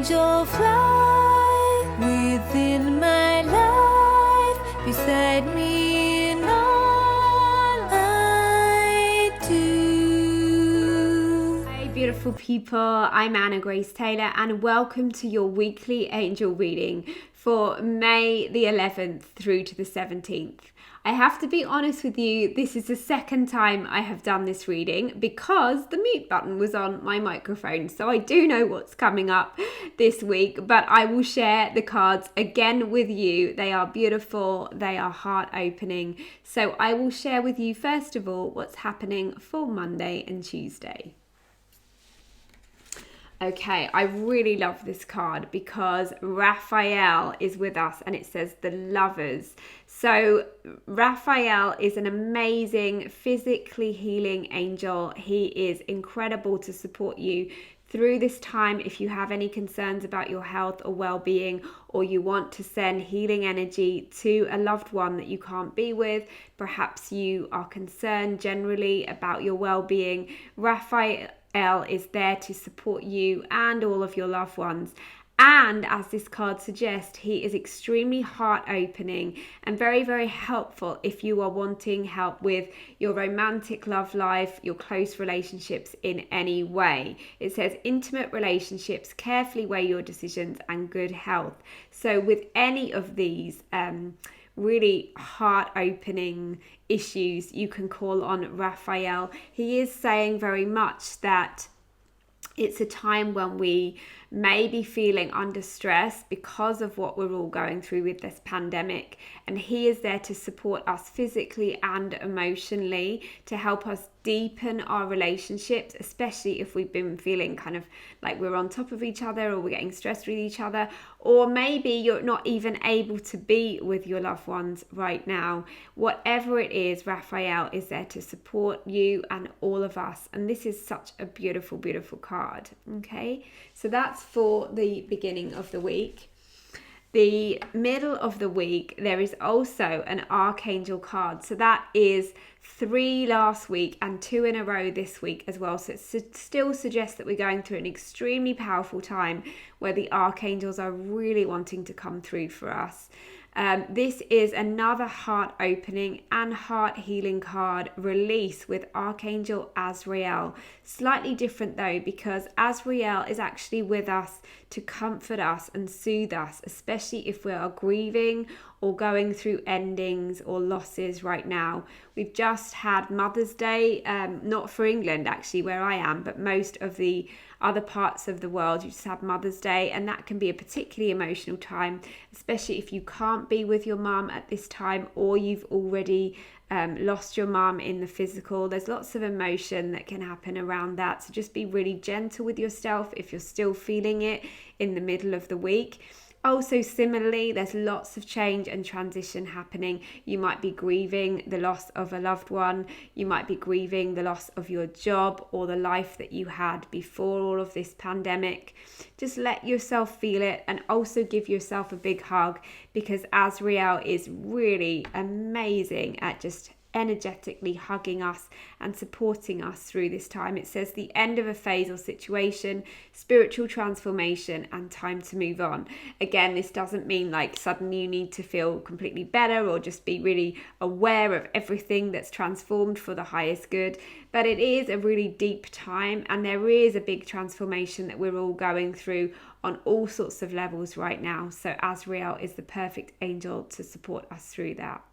angel fly within my life, beside me in all I do. Hey beautiful people, I'm Anna Grace Taylor and welcome to your weekly angel reading for May the 11th through to the 17th. I have to be honest with you, this is the second time I have done this reading because the mute button was on my microphone. So I do know what's coming up this week, but I will share the cards again with you. They are beautiful, they are heart opening. So I will share with you first of all what's happening for Monday and Tuesday. Okay, I really love this card because Raphael is with us and it says the lovers. So Raphael is an amazing physically healing angel. He is incredible to support you through this time if you have any concerns about your health or well-being, or you want to send healing energy to a loved one that you can't be with. Perhaps you are concerned generally about your well-being. Raphael is there to support you and all of your loved ones. And as this card suggests, he is extremely heart-opening and very, very helpful if you are wanting help with your romantic love life, your close relationships in any way. It says intimate relationships, carefully weigh your decisions, and good health. So with any of these really heart-opening issues, you can call on Raphael. He is saying very much that it's a time when we may be feeling under stress because of what we're all going through with this pandemic, and he is there to support us physically and emotionally to help us deepen our relationships, especially if we've been feeling kind of like we're on top of each other or we're getting stressed with each other, or maybe you're not even able to be with your loved ones right now. Whatever it is, Raphael is there to support you and all of us, and this is such a beautiful, beautiful card. Okay, so that's for the beginning of the week. The middle of the week, there is also an Archangel card. So that is 3 last week and 2 in a row this week as well. So it still suggests that we're going through an extremely powerful time where the Archangels are really wanting to come through for us. This is another heart opening and heart healing card release with Archangel Azrael. Slightly different though, because Azrael is actually with us to comfort us and soothe us, especially if we are grieving or going through endings or losses right now. We've just had Mother's Day, not for England actually where I am, but most of the other parts of the world, you just have Mother's Day, and that can be a particularly emotional time, especially if you can't be with your mum at this time, or you've already lost your mum in the physical. There's lots of emotion that can happen around that, so just be really gentle with yourself if you're still feeling it in the middle of the week. Also, similarly, there's lots of change and transition happening. You might be grieving the loss of a loved one. You might be grieving the loss of your job or the life that you had before all of this pandemic. Just let yourself feel it and also give yourself a big hug, because Azrael is really amazing at just energetically hugging us and supporting us through this time. It says the end of a phase or situation, spiritual transformation, and time to move on. Again, this doesn't mean like suddenly you need to feel completely better or just be really aware of everything that's transformed for the highest good, but it is a really deep time and there is a big transformation that we're all going through on all sorts of levels right now. So Azrael is the perfect angel to support us through that.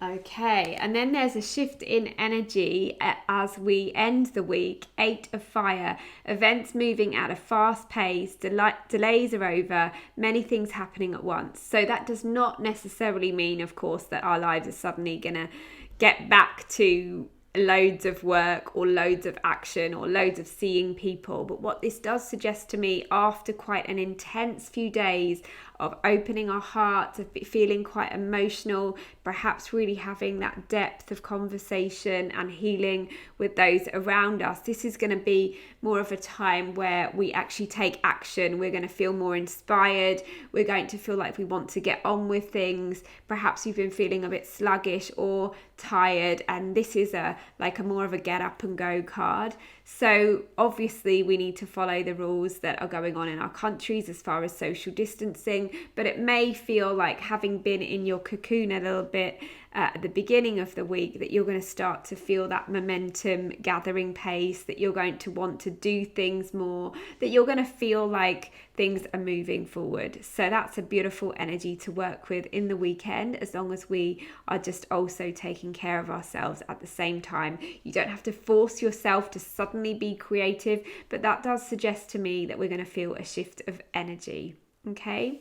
Okay, and then there's a shift in energy as we end the week. 8 of Fire, events moving at a fast pace, delays are over, many things happening at once. So that does not necessarily mean, of course, that our lives are suddenly going to get back to loads of work or loads of action or loads of seeing people. But what this does suggest to me, after quite an intense few days of opening our hearts, of feeling quite emotional, perhaps really having that depth of conversation and healing with those around us, this is going to be more of a time where we actually take action. We're going to feel more inspired. We're going to feel like we want to get on with things. Perhaps you've been feeling a bit sluggish or tired, and this is a more of a get up and go card. So obviously we need to follow the rules that are going on in our countries as far as social distancing, but it may feel like, having been in your cocoon a little bit at the beginning of the week, that you're going to start to feel that momentum gathering pace, that you're going to want to do things more, that you're going to feel like things are moving forward. So that's a beautiful energy to work with in the weekend, as long as we are just also taking care of ourselves at the same time. You don't have to force yourself to suddenly be creative, but that does suggest to me that we're going to feel a shift of energy. Okay?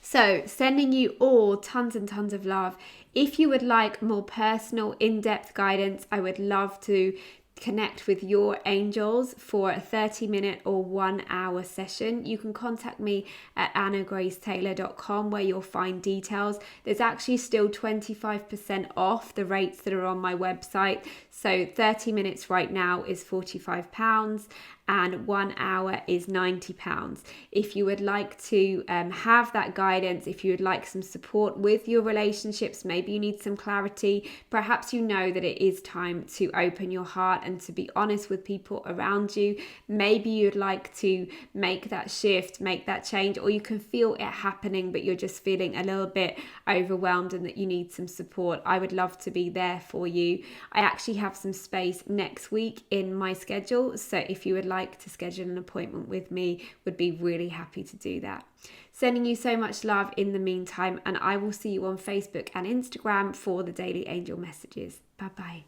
So, sending you all tons and tons of love. If you would like more personal, in-depth guidance, I would love to connect with your angels for a 30-minute or 1 hour session. You can contact me at annagracetaylor.com, where you'll find details. There's actually still 25% off the rates that are on my website. So 30 minutes right now is £45 and 1 hour is £90. If you would like to have that guidance, if you would like some support with your relationships, maybe you need some clarity, perhaps you know that it is time to open your heart and to be honest with people around you, maybe you'd like to make that shift, make that change, or you can feel it happening but you're just feeling a little bit overwhelmed and that you need some support, I would love to be there for you. I actually have some space next week in my schedule, so if you would like to schedule an appointment with me, would be really happy to do that. Sending you so much love in the meantime, and I will see you on Facebook and Instagram for the daily angel messages. Bye bye.